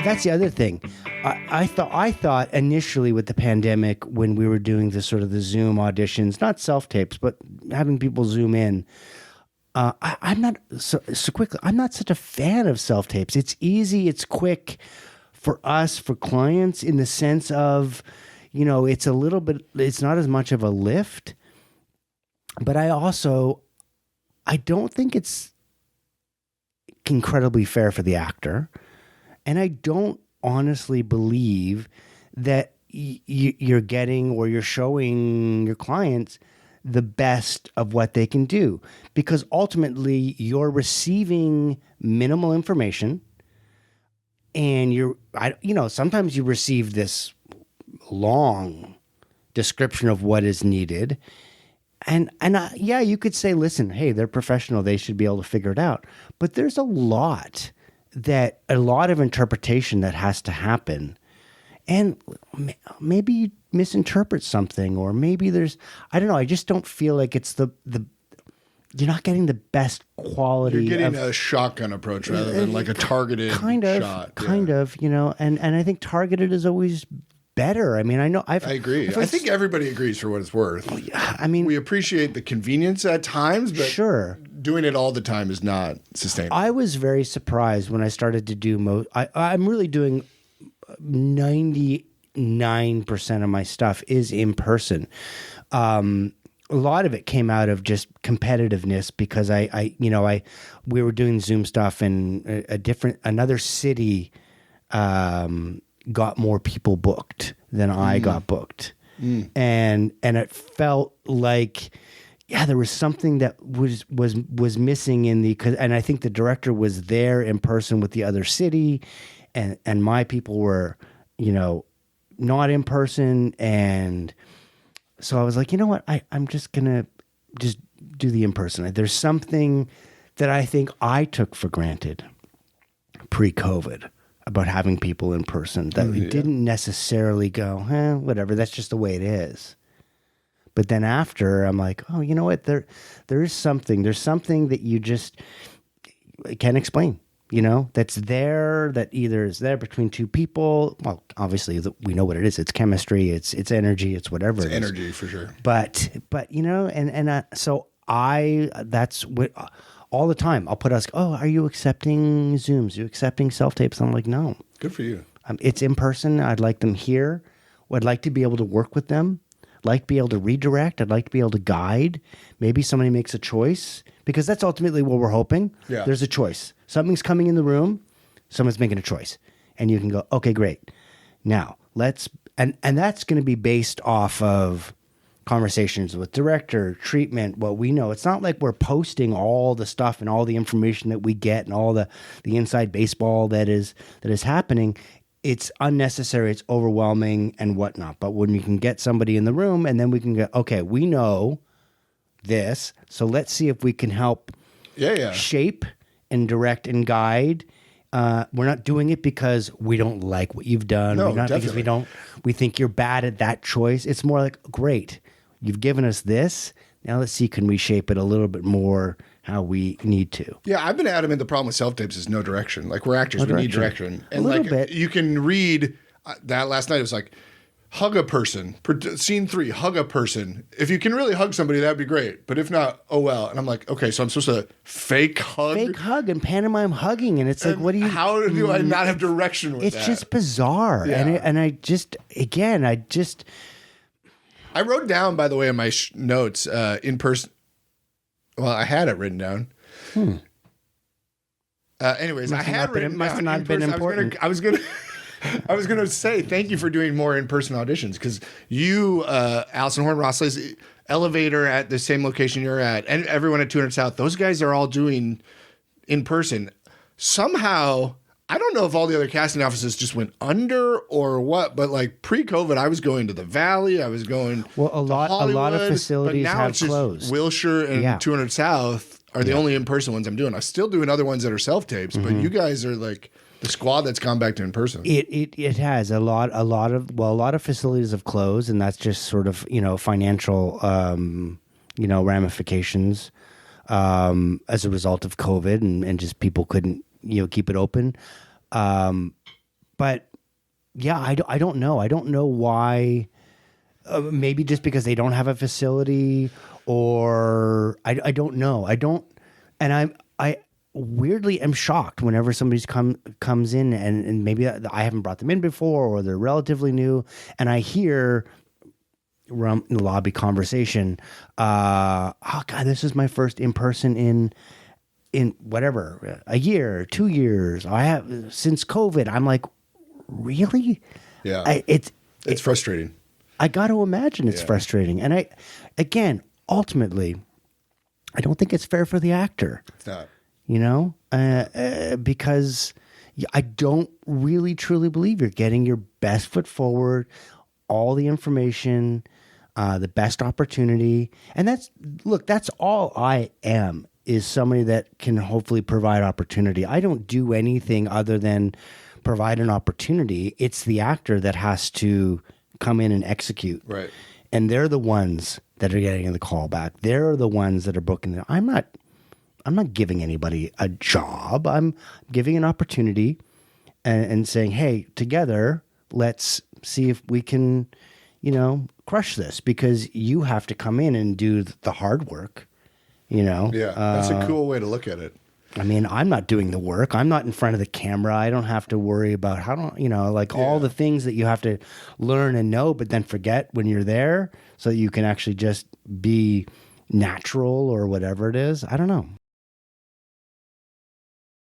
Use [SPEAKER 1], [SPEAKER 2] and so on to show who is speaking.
[SPEAKER 1] that's the other thing. I thought initially with the pandemic, when we were doing the sort of the Zoom auditions, not self-tapes, but having people Zoom in, I'm not so quickly. I'm not such a fan of self-tapes. It's easy. It's quick for us, for clients, in the sense of, it's a little bit, it's not as much of a lift, but I don't think it's incredibly fair for the actor. And I don't honestly believe that you're getting or you're showing your clients the best of what they can do, because ultimately you're receiving minimal information, and sometimes you receive this long description of what is needed. And you could say, listen, hey, they're professional. They should be able to figure it out. But there's a lot of interpretation that has to happen. And maybe you misinterpret something, or maybe I don't know. I just don't feel like it's you're not getting the best quality.
[SPEAKER 2] You're getting a shotgun approach rather than like a targeted shot.
[SPEAKER 1] Kind of, and I think targeted is always better. I mean, I
[SPEAKER 2] agree. I think everybody agrees for what it's worth.
[SPEAKER 1] I mean,
[SPEAKER 2] we appreciate the convenience at times, but
[SPEAKER 1] sure,
[SPEAKER 2] doing it all the time is not sustainable.
[SPEAKER 1] I was very surprised when I started to do I'm really doing 99% of my stuff is in person. A lot of it came out of just competitiveness, because we were doing Zoom stuff, and another city got more people booked than I got booked. And it felt like, there was something that was missing and I think the director was there in person with the other city, and my people were, not in person. And so I was like, you know what, I'm just gonna just do the in-person. There's something that I think I took for granted pre-COVID about having people in person, that we didn't necessarily go, whatever, that's just the way it is. But then after, I'm like, oh, you know what, there is something. There's something that you just can't explain, that's there, that either is there between two people. Well, obviously we know what it is. It's chemistry, it's energy, it's whatever it is.
[SPEAKER 2] Energy for sure.
[SPEAKER 1] But so that's what all the time I'll put are you accepting Zooms? Are you accepting self-tapes? I'm like, no.
[SPEAKER 2] Good for you.
[SPEAKER 1] It's in person. I'd like them here. I'd like to be able to work with them. I'd like to be able to redirect. I'd like to be able to guide. Maybe somebody makes a choice, because that's ultimately what we're hoping.
[SPEAKER 2] Yeah.
[SPEAKER 1] There's a choice. Something's coming in the room. Someone's making a choice. And you can go, okay, great. Now and that's going to be based off of conversations with director, treatment, what we know. It's not like we're posting all the stuff and all the information that we get and all the inside baseball that is happening. It's unnecessary, it's overwhelming and whatnot. But when you can get somebody in the room, and then we can go, okay, we know this, so let's see if we can help shape and direct and guide. We're not doing it because we don't like what you've done.
[SPEAKER 2] No,
[SPEAKER 1] we're not
[SPEAKER 2] definitely.
[SPEAKER 1] because we think you're bad at that choice. It's more like, great, you've given us this. Now let's see, can we shape it a little bit more how we need to?
[SPEAKER 2] Yeah, I've been adamant the problem with self-tapes is no direction. Like, we're actors, we need direction. And
[SPEAKER 1] a little bit.
[SPEAKER 2] You can read that last night. It was like, hug a person. Scene 3, hug a person. If you can really hug somebody, that'd be great. But if not, oh well. And I'm like, okay, so I'm supposed to fake hug?
[SPEAKER 1] Fake hug and pantomime hugging. And it's like, what do you...
[SPEAKER 2] How do I not have direction with that?
[SPEAKER 1] It's just bizarre.
[SPEAKER 2] Yeah.
[SPEAKER 1] And I just...
[SPEAKER 2] I wrote down, by the way, in my notes, in person... Well, I had it written down. Anyways, I had written down.
[SPEAKER 1] Must have not been important.
[SPEAKER 2] I was gonna say thank you for doing more in-person auditions, because you, Allison Horn, Ross Lace, Elevator at the same location you're at, and everyone at 200 South, those guys are all doing in person. Somehow, I don't know if all the other casting offices just went under or what, but like pre-COVID, I was going to the Valley, I was going
[SPEAKER 1] a lot of facilities
[SPEAKER 2] but now
[SPEAKER 1] have
[SPEAKER 2] it's just
[SPEAKER 1] closed.
[SPEAKER 2] Wilshire and 200 South are the only in-person ones I'm doing. I'm still doing other ones that are self-tapes, but you guys are like the squad that's gone back to in-person.
[SPEAKER 1] It has a lot of facilities have closed, and that's just sort of, financial, ramifications, as a result of COVID, and just people couldn't, keep it open. But yeah, I don't know. I don't know why. Maybe just because they don't have a facility, or I don't know. I don't, and I weirdly am shocked whenever somebody's comes in and maybe I haven't brought them in before, or they're relatively new, and I hear in the lobby conversation, oh God, this is my first in person in whatever, a year, 2 years. I have since COVID. I'm like, really?
[SPEAKER 2] Yeah. It's frustrating.
[SPEAKER 1] I got to imagine it's frustrating. And ultimately, I don't think it's fair for the actor.
[SPEAKER 2] It's not.
[SPEAKER 1] Because I don't really truly believe you're getting your best foot forward, all the information, the best opportunity. And that's all I am, is somebody that can hopefully provide opportunity. I don't do anything other than provide an opportunity. It's the actor that has to come in and execute.
[SPEAKER 2] Right.
[SPEAKER 1] And they're the ones that are getting the call back. They're the ones that are booking it. I'm not giving anybody a job. I'm giving an opportunity and saying, hey, together, let's see if we can, crush this, because you have to come in and do the hard work,
[SPEAKER 2] Yeah, that's a cool way to look at it.
[SPEAKER 1] I mean, I'm not doing the work. I'm not in front of the camera. I don't have to worry about all the things that you have to learn and know, but then forget when you're there, so that you can actually just be natural or whatever it is. I don't know.